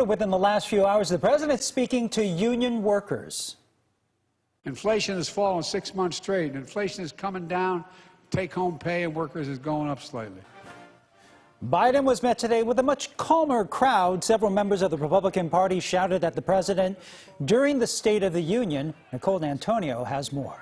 Within the last few hours, the president speaking to union workers. Inflation has fallen 6 months straight. Inflation is coming down. Take-home pay of workers is going up slightly. Biden was met today with a much calmer crowd. Several members of the Republican Party shouted at the president during the State of the Union. Nicole D'Antonio has more.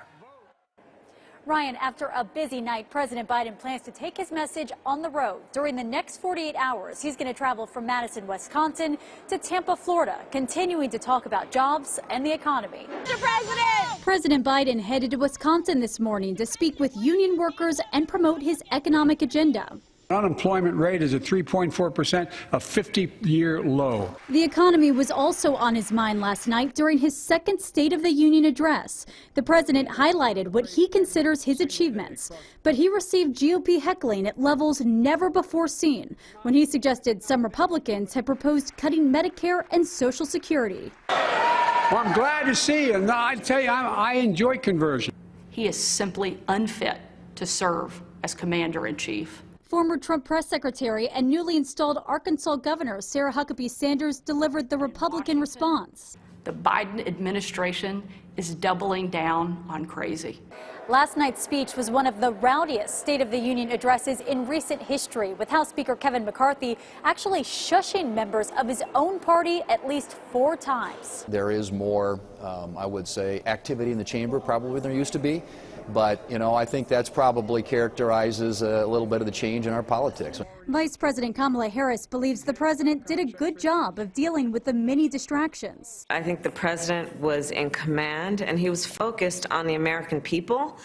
Ryan, after a busy night, President Biden plans to take his message on the road. During the next 48 hours, he's going to travel from Madison, Wisconsin to Tampa, Florida, continuing to talk about jobs and the economy. Mr. President! President Biden headed to Wisconsin this morning to speak with union workers and promote his economic agenda. Unemployment rate is at 3.4%, a 50-year low. The economy was also on his mind last night during his second State of the Union address. The president highlighted what he considers his achievements, but he received GOP heckling at levels never before seen when he suggested some Republicans had proposed cutting Medicare and Social Security. Well, I'm glad to see you. No, I tell you, I enjoy conversion. He is simply unfit to serve as commander-in-chief. Former Trump press secretary and newly installed Arkansas Governor Sarah Huckabee Sanders delivered the Republican response. The Biden administration is doubling down on crazy. Last night's speech was one of the rowdiest State of the Union addresses in recent history, with House Speaker Kevin McCarthy actually shushing members of his own party at least 4 times. There is more, I would say, activity in the chamber probably than there used to be. But, you know, I think that's probably characterizes a little bit of the change in our politics. Vice President Kamala Harris believes the president did a good job of dealing with the many distractions. I think the president was in command and he was focused on the American people.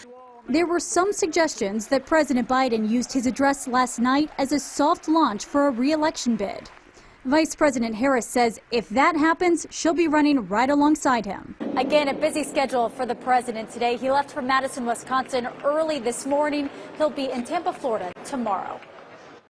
There were some suggestions that President Biden used his address last night as a soft launch for a re-election bid. Vice President Harris says if that happens, she'll be running right alongside him. Again, a busy schedule for the president today. He left for Madison, Wisconsin early this morning. He'll be in Tampa, Florida tomorrow.